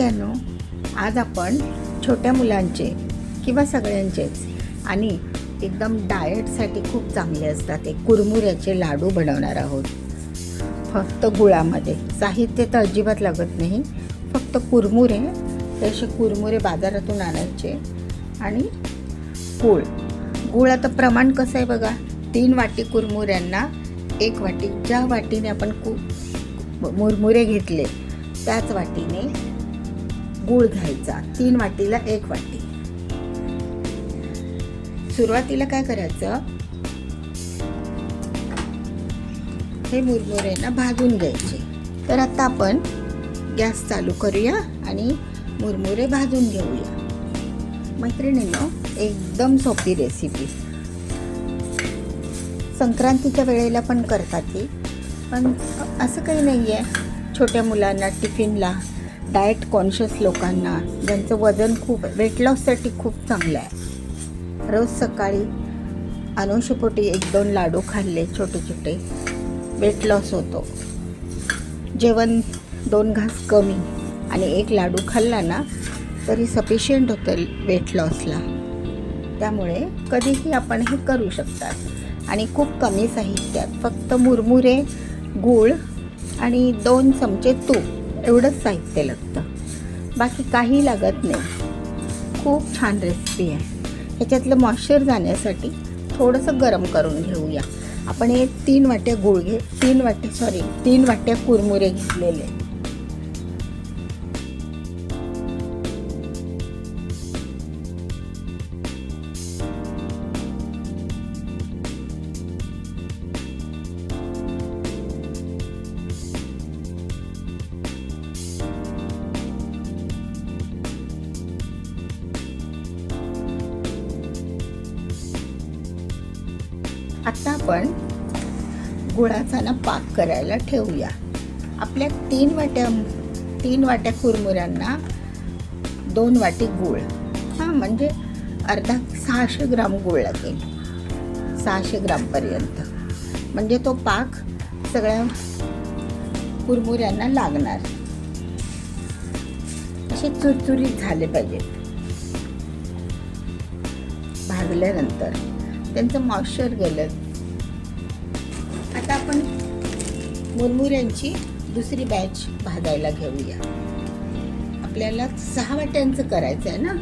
विद्यार्थ्यांनो, आज आपण छोट्या मुलांचे किंवा सगळ्यांचेच आणि एकदम डाएटसाठी खूप चांगले असतात ते कुरमुऱ्याचे लाडू बनवणार आहोत. फक्त गुळामध्ये, साहित्य तर अजिबात लागत नाही. फक्त कुरमुरे, तसे कुरमुरे बाजारातून आणायचे आणि गूळ आता प्रमाण कसं आहे बघा. 3 वाटी कुरमुऱ्यांना 1 वाटी, ज्या वाटीने आपण मुरमुरे घेतले त्याच वाटीने गूळ घ्यायचा. 3 वाटीला 1 वाटी. सुरुवातीला काय करायचं, हे मुरमुरे ना भाजून घ्यायचे. तर आता आपण गॅस चालू करूया आणि मुरमुरे भाजून घेऊया. मैत्रिणींनो, एकदम सोपी रेसिपी. संक्रांतीच्या वेळेला पण करतात ही, पण असं काही नाही आहे. छोट्या मुलांना, टिफिनला, डाएट कॉन्शियस लोकांना, ज्यांचं वजन खूप, वेट लॉससाठी खूप चांगलं आहे. रोज सकाळी अनुषपोटी 1-2 लाडू खाल्ले छोटे छोटे, वेट लॉस होतो. जेवण 2 घास कमी आणि 1 लाडू खाल्ला ना तरी सफिशियंट होतं वेट लॉसला. त्यामुळे कधीही आपण हे करू शकतात आणि खूप कमी साहित्यात. फक्त मुरमुरे, गूळ आणि 2 चमचे तूप एवढंच साहित्य लागतं. बाकी काही लागत नाही. खूप छान रेसिपी आहे. ह्याच्यातलं मॉइश्चर जाण्यासाठी थोडंसं गरम करून घेऊया. आपण हे 3 वाट्या गूळ 3 वाट्या कुरमुरे घेतलेले. आता आपण गुळाचा ना पाक करायला ठेवूया. आपल्या 3 वाट्या कुरमुऱ्यांना 2 वाटी गूळ, म्हणजे 600 ग्राम गूळ लागेल. 600 ग्रामपर्यंत, म्हणजे तो पाक सगळ्या कुरमुऱ्यांना लागणार. असे चुरचुरीत झाले पाहिजे भाजल्यानंतर, त्यांचं मॉइश्चर गेलं. आता आपण मुरमुऱ्यांची दुसरी बॅच भाजायला घेऊया. आपल्याला 6 वाट्यांचं करायचं आहे ना.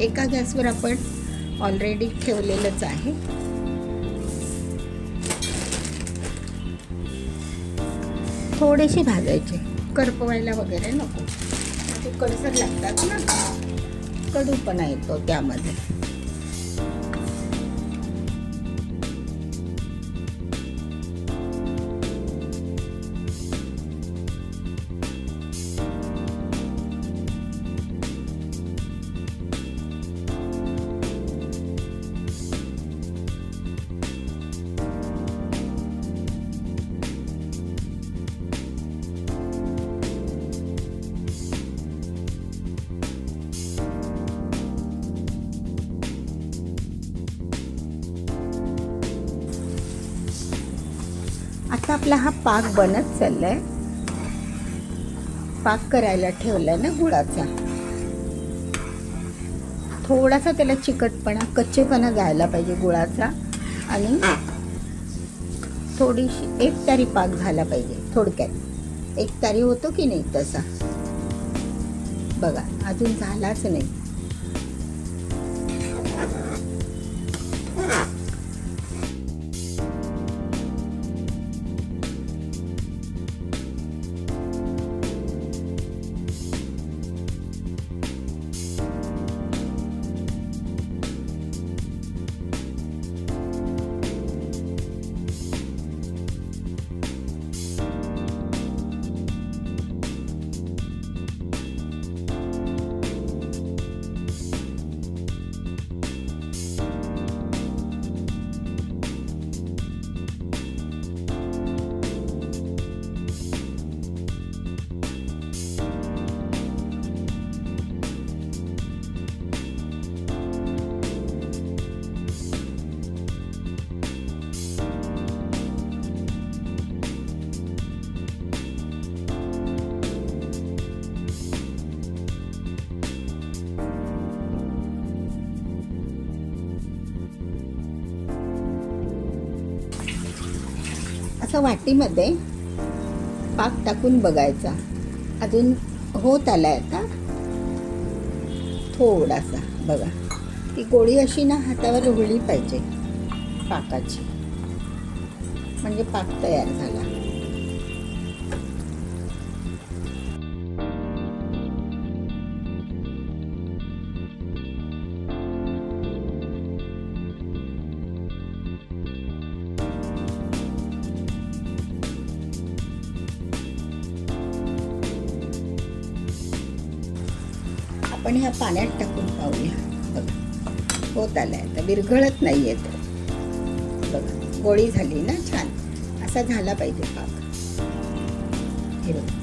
एका गॅसवर आपण ऑलरेडी ठेवलेलंच आहे. थोडेसे भाजायचे, करपवायला वगैरे नको. ते कडसर लागतात ना, कडूपणा येतो त्यामध्ये. आता आपला हा पाक बनत चाललाय. पाक करायला ठेवलाय ना गुळाचा. थोडासा त्याला चिकटपणा, कच्चेपणा जायला पाहिजे गुळाचा. आणि थोडीशी 1 तारी पाक झाला पाहिजे. थोडक्यात 1 तारी होतो की नाही तसा. बघा, अजून झालाच नाही. असं वाटीमध्ये पाक टाकून बघायचा. अजून होत आलाय आता थोडासा. बघा, ती गोळी अशी ना हातावर उघडली पाहिजे पाकाची, म्हणजे पाक तयार झाला. आपण ह्या पाण्यात टाकून पाहूया. बघा, होत आलाय आता, विरघळत नाही आहे तो. बघा, गोळी झाली ना छान. असा झाला पाहिजे पाक. हे बघा,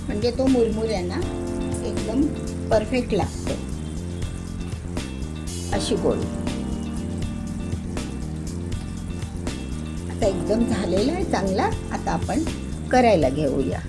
म्हणजे तो मुरमुऱ्यांना एकदम परफेक्ट लागतो. अशी गोळी आता एकदम झालेला आहे चांगला. आता आपण करायला घेऊया.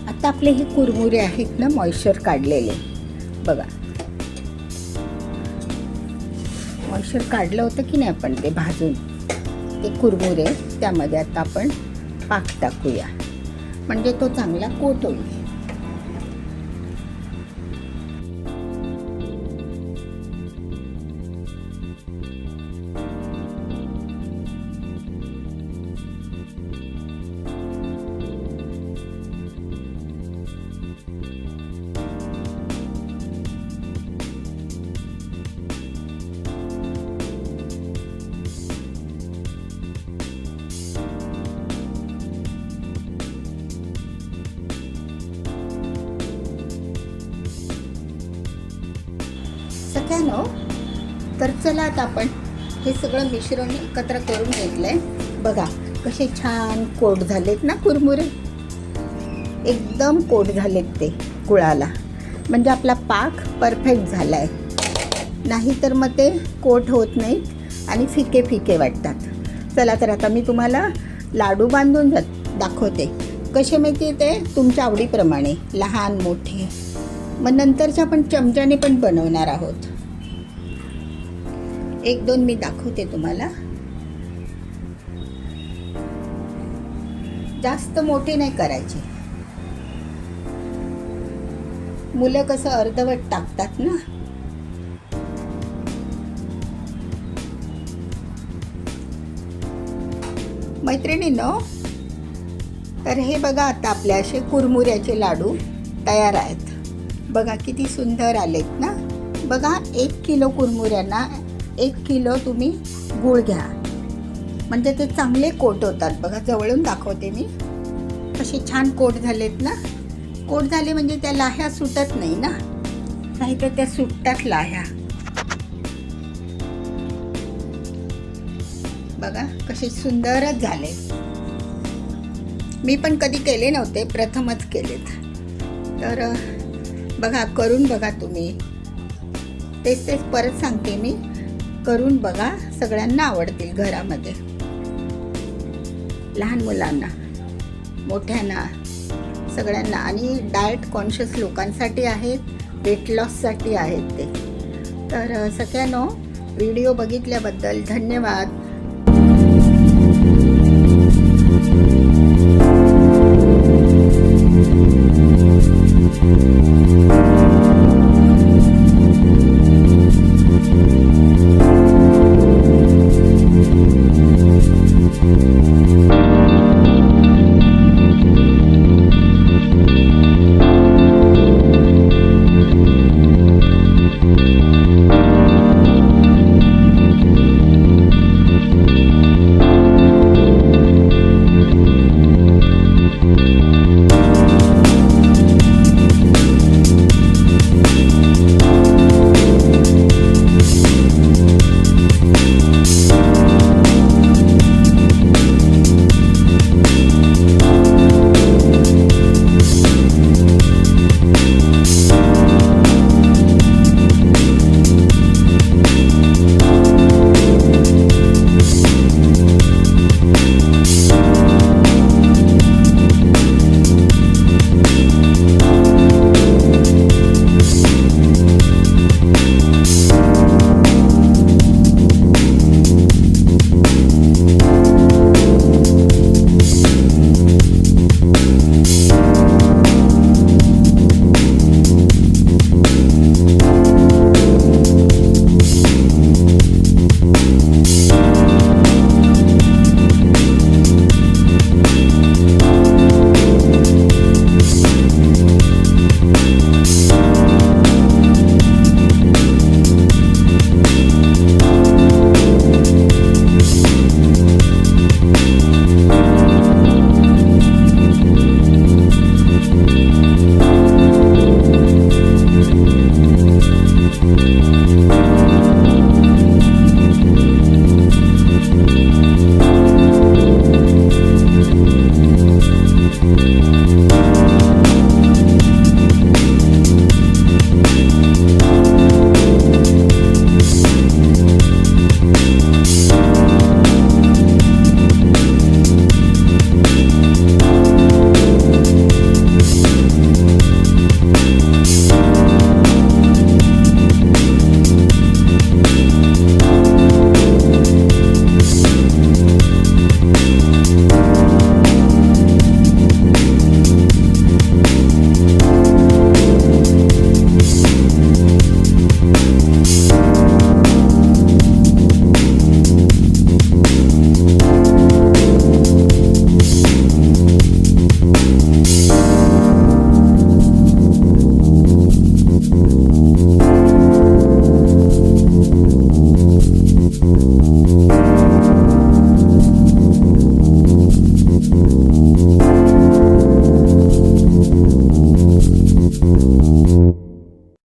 आता आपले हे कुरमुरे आहेत ना मॉइश्चर काढलेले. बघा, मॉइश्चर काढलं होतं की नाही आपण ते भाजून, ते कुरमुरे त्यामध्ये आता आपण पाक टाकूया, म्हणजे तो चांगला कोट होईल. सगळ्यांनो, तर चला आता आपण हे सगळं मिश्रण एकत्र करून घेतलंय. बघा कसे छान कोट झालेत ना कुरमुरे, एकदम कोट झालेत ते गुळाला, म्हणजे आपला पाक परफेक्ट झालाय. नाही तर मग ते कोट होत नाहीत आणि फिके फिके वाटतात. चला तर आता मी तुम्हाला लाडू बांधून दाखवते. कसे माहिती ते तुमच्या आवडीप्रमाणे, लहान मोठे. मग नंतरच्या आपण चमच्याने पण बनवणार आहोत. एक दोन मी दाखवते तुम्हाला. जास्त मोठे नाही करायचे, मुलं कसं अर्धवट टाकतात ना. मैत्रिणींनो, तर हे बघा, आता आपले असे कुरमुऱ्याचे लाडू तयार आहेत. बघा किती सुंदर आलेत ना. बघा, 1 किलो कुरमुऱ्यांना 1 किलो तुम्ही गूळ घ्या, म्हणजे ते चांगले कोट होतात. बघा, जवळून दाखवते मी, कसे छान कोट झालेत ना. कोट झाले म्हणजे त्या लाह्या सुटत नाही ना, नाही तर त्या सुटतात लाह्या. बघा कसे सुंदरच झाले. मी पण कधी केले नव्हते, प्रथमच केलेत. तर बघा, करून बघा तुम्ही. तेच परत सांगते मी, करून बघा, सगळ्यांना आवडतील घरामध्ये. लहान मुलांना, मोठ्यांना, सगळ्यांना. आणि डाएट कॉन्शियस लोकांसाठी आहेत, वेट लॉससाठी आहेत ते. तर सगळ्यांनो, व्हिडिओ बघितल्याबद्दल धन्यवाद.